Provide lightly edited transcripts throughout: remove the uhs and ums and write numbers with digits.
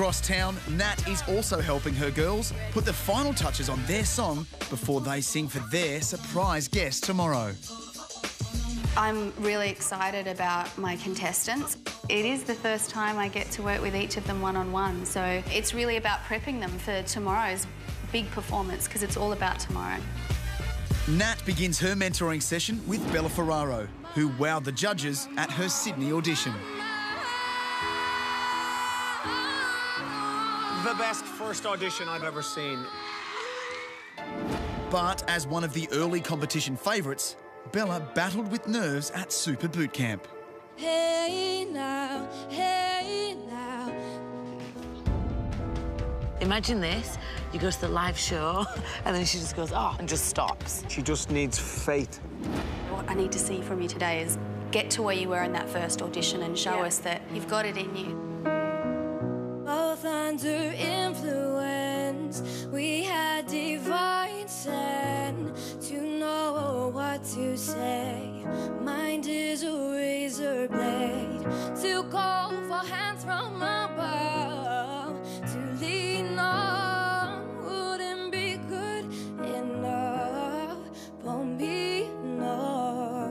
Across town, Nat is also helping her girls put the final touches on their song before they sing for their surprise guest tomorrow. I'm really excited about my contestants. It is the first time I get to work with each of them one-on-one, so it's really about prepping them for tomorrow's big performance, because it's all about tomorrow. Nat begins her mentoring session with Bella Ferraro, who wowed the judges at her Sydney audition. The best first audition I've ever seen. But as one of the early competition favourites, Bella battled with nerves at Super Boot Camp. Hey now, hey now. Imagine this, you go to the live show and then she just goes, oh, and just stops. She just needs faith. What I need to see from you today is get to where you were in that first audition and show us that you've got it in you. Both under influence, we had divine sense to know what to say. Mind is a razor blade to call for hands from above. To lean on wouldn't be good enough for me, no.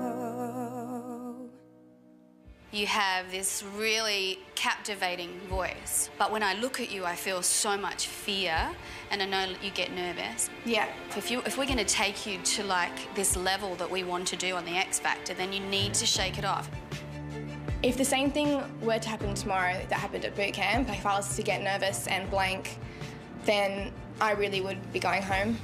You have this really captivating voice, but when I look at you, I feel so much fear, and I know you get nervous. Yeah. If we're going to take you to like this level that we want to do on the X Factor, then you need to shake it off. If the same thing were to happen tomorrow that happened at boot camp, if I was to get nervous and blank, then I really would be going home.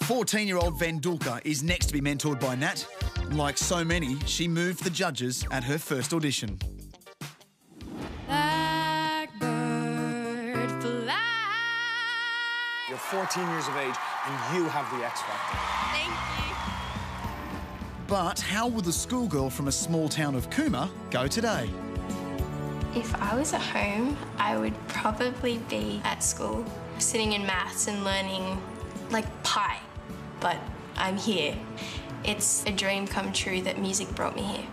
14-year-old Vendulka is next to be mentored by Nat. Like so many, she moved the judges at her first audition. Blackbird fly. You're 14 years of age and you have the X Factor. Thank you. But how will the schoolgirl from a small town of Cooma go today? If I was at home, I would probably be at school, sitting in maths and learning like pi, but I'm here. It's a dream come true that music brought me here.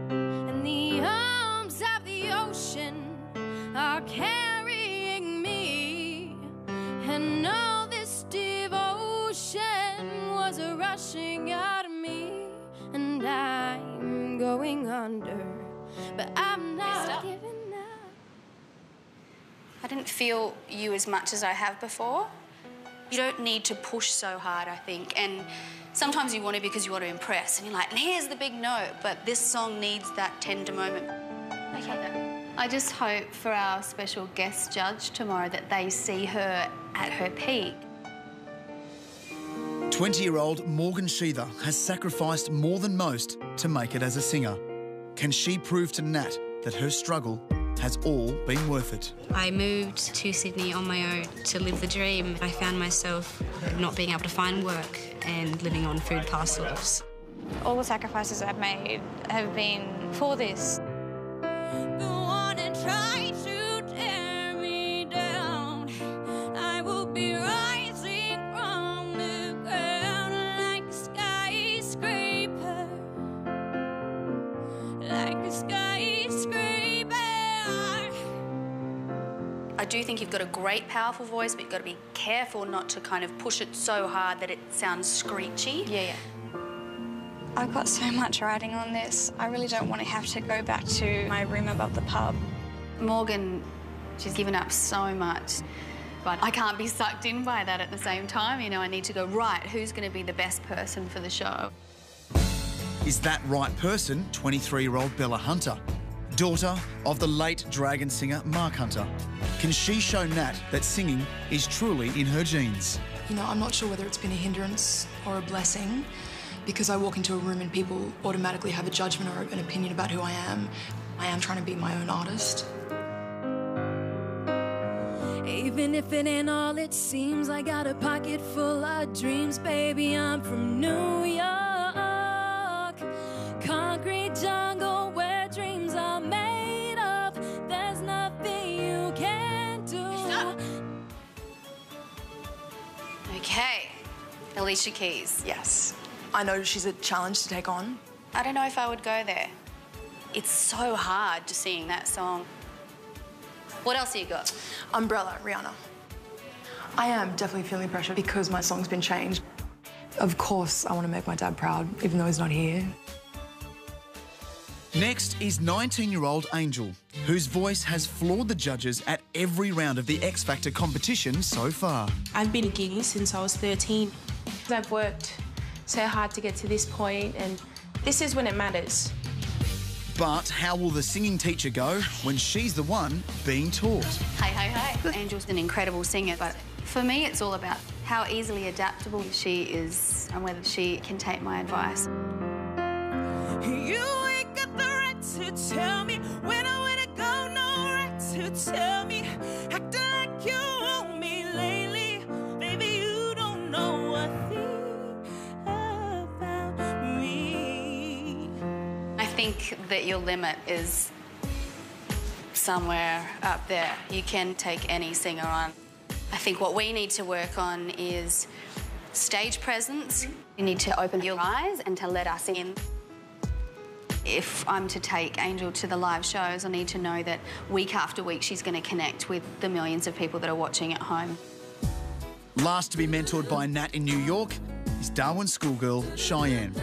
And the arms of the ocean are carrying me, and all this devotion was a rushing out of me, and I'm going under, but I'm not giving up. I didn't feel you as much as I have before. You don't need to push so hard, I think, and sometimes you want to because you want to impress, and you're like, and here's the big note, but this song needs that tender moment. Okay. I just hope for our special guest judge tomorrow that they see her at her peak. 20-year-old Morgan Sheether has sacrificed more than most to make it as a singer. Can she prove to Nat that her struggle has all been worth it? I moved to Sydney on my own to live the dream. I found myself not being able to find work and living on food parcels. All the sacrifices I've made have been for this. The one that tried to tear me down, I will be rising from the ground like a skyscraper, like a skyscraper. I do think you've got a great, powerful voice, but you've got to be careful not to kind of push it so hard that it sounds screechy. Yeah. I've got so much riding on this. I really don't want to have to go back to my room above the pub. Morgan, she's given up so much, but I can't be sucked in by that at the same time. You know, I need to go, right, who's going to be the best person for the show? Is that right person 23-year-old Bella Hunter, daughter of the late dragon singer Mark Hunter? Can she show Nat that singing is truly in her genes? You know, I'm not sure whether it's been a hindrance or a blessing, because I walk into a room and people automatically have a judgment or an opinion about who I am. I am trying to be my own artist. Even if it ain't all it seems, I got a pocket full of dreams, baby. I'm from New York, concrete jungle where dreams are made of. There's nothing you can do. Stop. Okay, Alicia Keys. Yes. I know she's a challenge to take on. I don't know if I would go there. It's so hard to sing that song. What else have you got? Umbrella, Rihanna. I am definitely feeling pressure because my song's been changed. Of course, I want to make my dad proud, even though he's not here. Next is 19-year-old Angel, whose voice has floored the judges at every round of the X Factor competition so far. I've been gigging since I was 13. I've worked so hard to get to this point, and this is when it matters. But how will the singing teacher go when she's the one being taught? Hey. Angel's an incredible singer, but for me, it's all about how easily adaptable she is and whether she can take my advice. You ain't got the right to tell me when I wanna go, no right to tell me. Acting like you want me lately. Baby, you don't know a thing about me. I think that your limit is somewhere up there. You can take any singer on. I think what we need to work on is stage presence. You need to open your eyes and to let us in. If I'm to take Angel to the live shows, I need to know that week after week she's going to connect with the millions of people that are watching at home. Last to be mentored by Nat in New York is Darwin schoolgirl Cheyenne,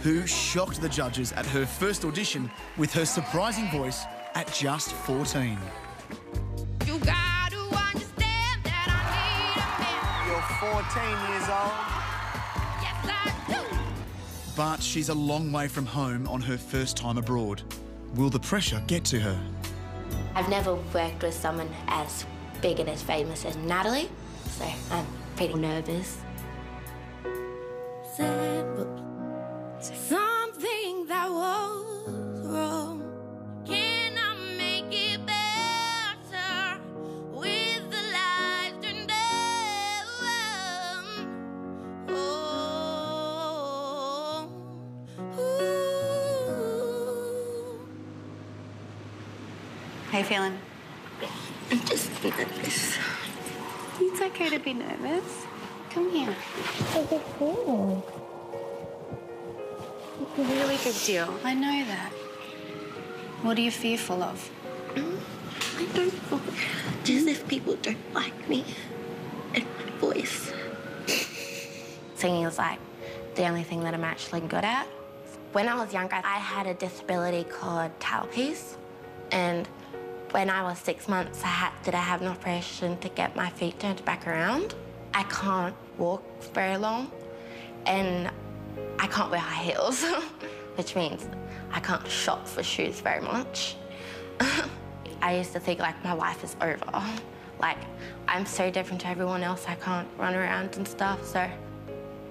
who shocked the judges at her first audition with her surprising voice at just 14. You got to understand that I need a man. You're 14 years old. Yes, I do. But she's a long way from home on her first time abroad. Will the pressure get to her? I've never worked with someone as big and as famous as Natalie, so I'm pretty nervous. Something that was wrong. Can I make it better with the lights turned down? Oh, ooh. How you feeling? I'm just nervous. It's okay to be nervous. Come here. It's a cool. It's a really good deal. I know that. What are you fearful of? I don't know. Just if people don't like me and my voice. Singing is like the only thing that I'm actually good at. When I was younger, I had a disability called talipes, and when I was 6 months, I had to have an operation to get my feet turned back around. I can't walk very long, and I can't wear high heels, which means I can't shop for shoes very much. I used to think, like, my life is over. Like, I'm so different to everyone else, I can't run around and stuff, so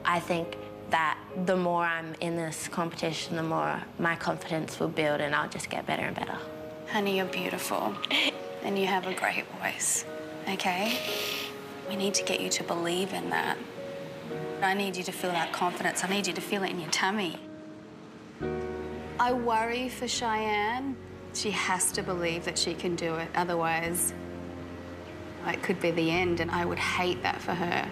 I think that the more I'm in this competition, the more my confidence will build and I'll just get better and better. Honey, you're beautiful. And you have a great voice, okay? We need to get you to believe in that. I need you to feel that confidence. I need you to feel it in your tummy. I worry for Cheyenne. She has to believe that she can do it. Otherwise, it could be the end, and I would hate that for her.